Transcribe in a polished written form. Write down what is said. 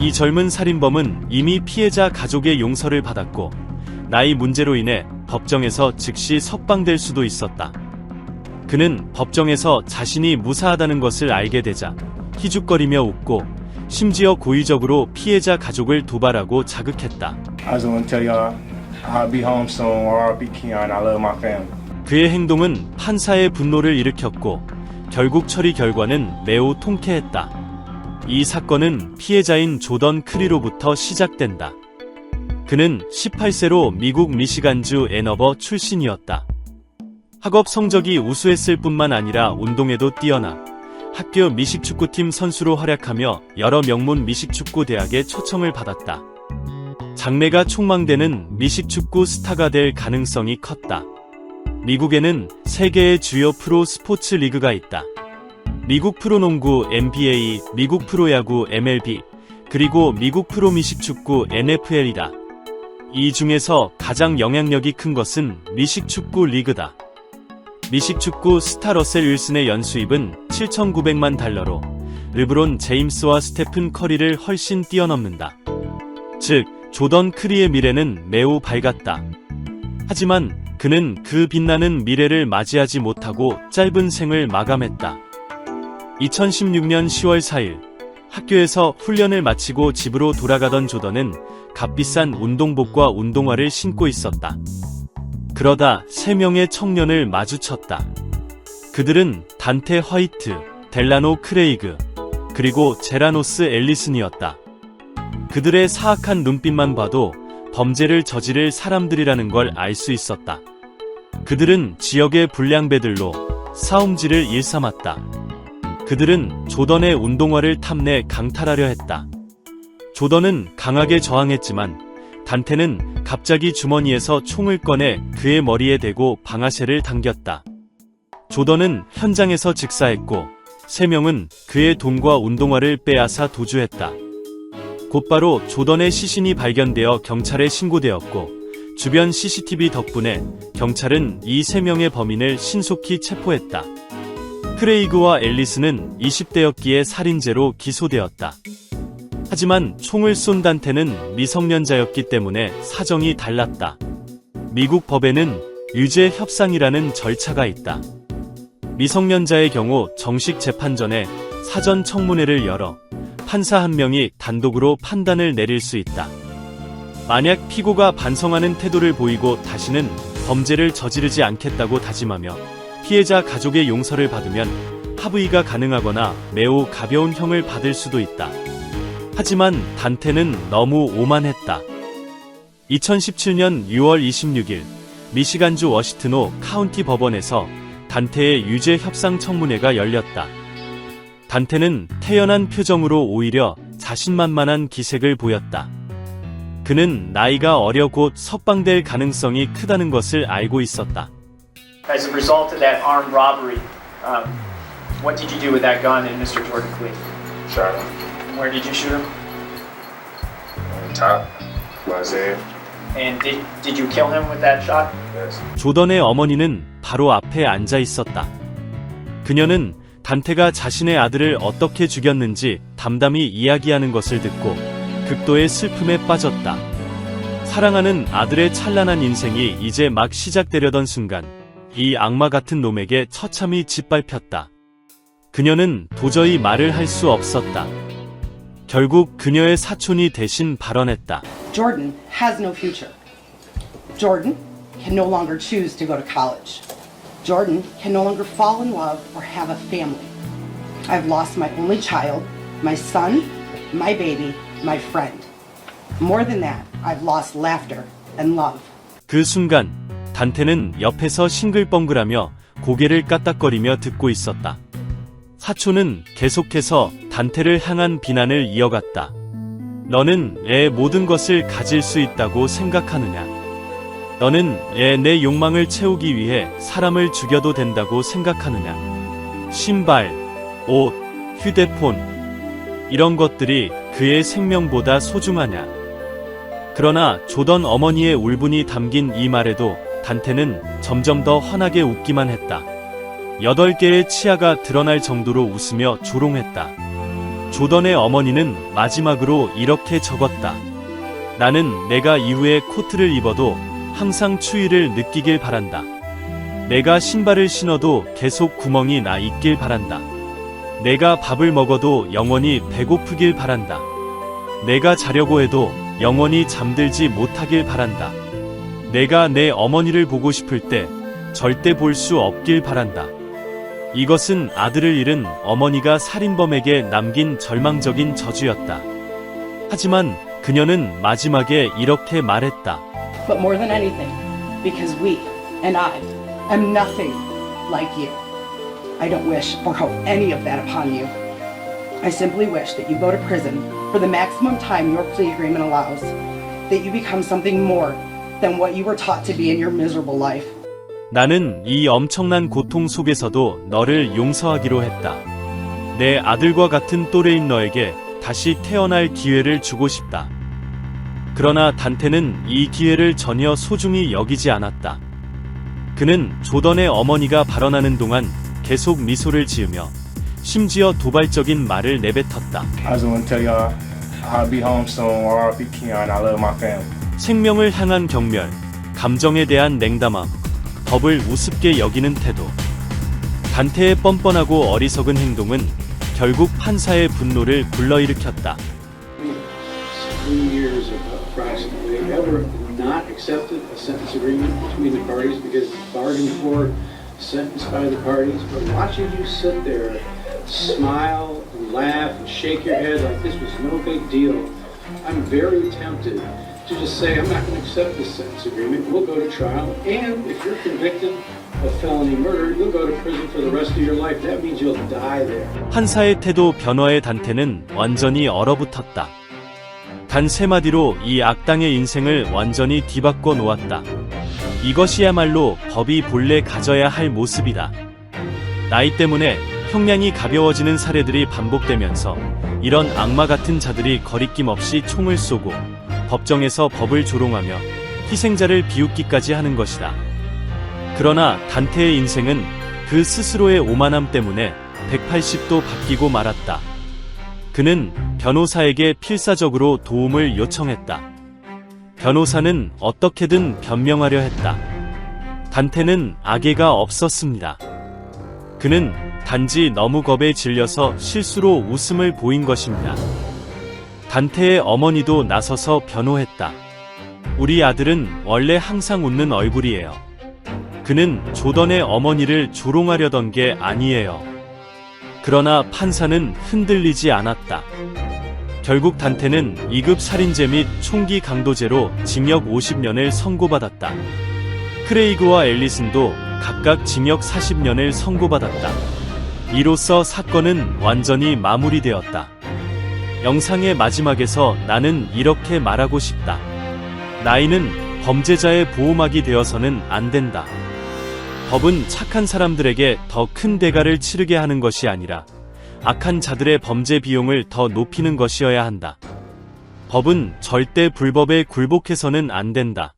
이 젊은 살인범은 이미 피해자 가족의 용서를 받았고 나이 문제로 인해 법정에서 즉시 석방될 수도 있었다. 그는 법정에서 자신이 무사하다는 것을 알게 되자 희죽거리며 웃고 심지어 고의적으로 피해자 가족을 도발하고 자극했다. I just want to tell y'all I'll be home soon or I'll be Keon. I love my family. 그의 행동은 판사의 분노를 일으켰고 결국 처리 결과는 매우 통쾌했다. 이 사건은 피해자인 조던 크리로부터 시작된다. 그는 18세로 미국 미시간주 앤어버 출신이었다. 학업 성적이 우수했을 뿐만 아니라 운동에도 뛰어나 학교 미식축구팀 선수로 활약하며 여러 명문 미식축구 대학에 초청을 받았다. 장래가 촉망되는 미식축구 스타가 될 가능성이 컸다. 미국에는 3개의 주요 프로 스포츠 리그가 있다. 미국 프로농구 NBA, 미국 프로야구 MLB, 그리고 미국 프로미식축구 NFL이다. 이 중에서 가장 영향력이 큰 것은 미식축구 리그다. 미식축구 스타 러셀 윌슨의 연수입은 7,900만 달러로 르브론 제임스와 스테픈 커리를 훨씬 뛰어넘는다. 즉, 조던 크리의 미래는 매우 밝았다. 하지만 그는 그 빛나는 미래를 맞이하지 못하고 짧은 생을 마감했다. 2016년 10월 4일 학교에서 훈련을 마치고 집으로 돌아가던 조던은 값비싼 운동복과 운동화를 신고 있었다. 그러다 3명의 청년을 마주쳤다. 그들은 단테 화이트, 델라노 크레이그, 그리고 제라노스 앨리슨이었다. 그들의 사악한 눈빛만 봐도 범죄를 저지를 사람들이라는 걸 알 수 있었다. 그들은 지역의 불량배들로 싸움질을 일삼았다. 그들은 조던의 운동화를 탐내 강탈하려 했다. 조던은 강하게 저항했지만 단테는 갑자기 주머니에서 총을 꺼내 그의 머리에 대고 방아쇠를 당겼다. 조던은 현장에서 즉사했고 3명은 그의 돈과 운동화를 빼앗아 도주했다. 곧바로 조던의 시신이 발견되어 경찰에 신고되었고 주변 CCTV 덕분에 경찰은 이 3명의 범인을 신속히 체포했다. 크레이그와 앨리스는 20대였기에 살인죄로 기소되었다. 하지만 총을 쏜 단테는 미성년자였기 때문에 사정이 달랐다. 미국 법에는 유죄 협상이라는 절차가 있다. 미성년자의 경우 정식 재판 전에 사전 청문회를 열어 판사 한 명이 단독으로 판단을 내릴 수 있다. 만약 피고가 반성하는 태도를 보이고 다시는 범죄를 저지르지 않겠다고 다짐하며 피해자 가족의 용서를 받으면 합의가 가능하거나 매우 가벼운 형을 받을 수도 있다. 하지만 단테는 너무 오만했다. 2017년 6월 26일 미시간주 워시트노 카운티 법원에서 단테의 유죄 협상 청문회가 열렸다. 단테는 태연한 표정으로 오히려 자신만만한 기색을 보였다. 그는 나이가 어려 곧 석방될 가능성이 크다는 것을 알고 있었다. As a result of that armed robbery, what did you do with that gun in Mr. Jordan Clee? Shot him. Where did you shoot him? On top. Was it? And did you kill him with that shot? Yes. 조던의 어머니는 바로 앞에 앉아 있었다. 그녀는 단테가 자신의 아들을 어떻게 죽였는지 담담히 이야기하는 것을 듣고 극도의 슬픔에 빠졌다. 사랑하는 아들의 찬란한 인생이 이제 막 시작되려던 순간 이 악마 같은 놈에게 처참히 짓밟혔다. 그녀는 도저히 말을 할 수 없었다. 결국 그녀의 사촌이 대신 발언했다. Jordan has no future. Jordan can no longer choose to go to college. Jordan can no longer fall in love or have a family. I've lost my only child, my son, my baby, my friend. More than that, I've lost laughter and love. 그 순간 단테는 옆에서 싱글벙글하며 고개를 까딱거리며 듣고 있었다. 사촌은 계속해서 단테를 향한 비난을 이어갔다. 너는 애 모든 것을 가질 수 있다고 생각하느냐? 너는 내 욕망을 채우기 위해 사람을 죽여도 된다고 생각하느냐? 신발, 옷, 휴대폰, 이런 것들이 그의 생명보다 소중하냐? 그러나 조던 어머니의 울분이 담긴 이 말에도 단테는 점점 더 환하게 웃기만 했다. 8개의 치아가 드러날 정도로 웃으며 조롱했다. 조던의 어머니는 마지막으로 이렇게 적었다. 나는 내가 이후에 코트를 입어도 항상 추위를 느끼길 바란다. 내가 신발을 신어도 계속 구멍이 나 있길 바란다. 내가 밥을 먹어도 영원히 배고프길 바란다. 내가 자려고 해도 영원히 잠들지 못하길 바란다. 내가 내 어머니를 보고 싶을 때 절대 볼 수 없길 바란다. 이것은 아들을 잃은 어머니가 살인범에게 남긴 절망적인 저주였다. 하지만 그녀는 마지막에 이렇게 말했다. But more than anything, because we and I am nothing like you. I don't wish or hope any of that upon you. I simply wish that you go to prison for the maximum time your plea agreement allows, that you become something more than what you were taught to be in your miserable life. 나는 이 엄청난 고통 속에서도 너를 용서하기로 했다. 내 아들과 같은 또래인 너에게 다시 태어날 기회를 주고 싶다. 그러나 단테는 이 기회를 전혀 소중히 여기지 않았다. 그는 조던의 어머니가 발언하는 동안 계속 미소를 지으며 심지어 도발적인 말을 내뱉었다. I just want to tell y'all I'll be home soon. R.I.P. Keon. I love my family. 생명을 향한 경멸, 감정에 대한 냉담함, 법을 우습게 여기는 태도. 단테의 뻔뻔하고 어리석은 행동은 결국 판사의 분노를 불러일으켰다. 3 years approximately, ever not accepted a sentence agreement between the parties because it's bargained for, sentenced by the parties. But watching you sit there, smile, and laugh, and shake your head like this was no big deal, I'm very tempted to just say, I'm not going to accept this sentence agreement. We'll go to trial, and if you're convicted of felony murder, you'll go to prison for the rest of your life. That means you'll die there. 판사의 태도 변화에 단테는 완전히 얼어붙었다. 단 3마디로 이 악당의 인생을 완전히 뒤바꿔 놓았다. 이것이야말로 법이 본래 가져야 할 모습이다. 나이 때문에 형량이 가벼워지는 사례들이 반복되면서 이런 악마 같은 자들이 거리낌 없이 총을 쏘고 법정에서 법을 조롱하며 희생자를 비웃기까지 하는 것이다. 그러나 단테의 인생은 그 스스로의 오만함 때문에 180도 바뀌고 말았다. 그는 변호사에게 필사적으로 도움을 요청했다. 변호사는 어떻게든 변명하려 했다. 단테는 악의가 없었습니다. 그는 단지 너무 겁에 질려서 실수로 웃음을 보인 것입니다. 단테의 어머니도 나서서 변호했다. 우리 아들은 원래 항상 웃는 얼굴이에요. 그는 조던의 어머니를 조롱하려던 게 아니에요. 그러나 판사는 흔들리지 않았다. 결국 단테는 2급 살인죄 및 총기 강도죄로 징역 50년을 선고받았다. 크레이그와 앨리슨도 각각 징역 40년을 선고받았다. 이로써 사건은 완전히 마무리되었다. 영상의 마지막에서 나는 이렇게 말하고 싶다. 나이는 범죄자의 보호막이 되어서는 안 된다. 법은 착한 사람들에게 더 큰 대가를 치르게 하는 것이 아니라 악한 자들의 범죄 비용을 더 높이는 것이어야 한다. 법은 절대 불법에 굴복해서는 안 된다.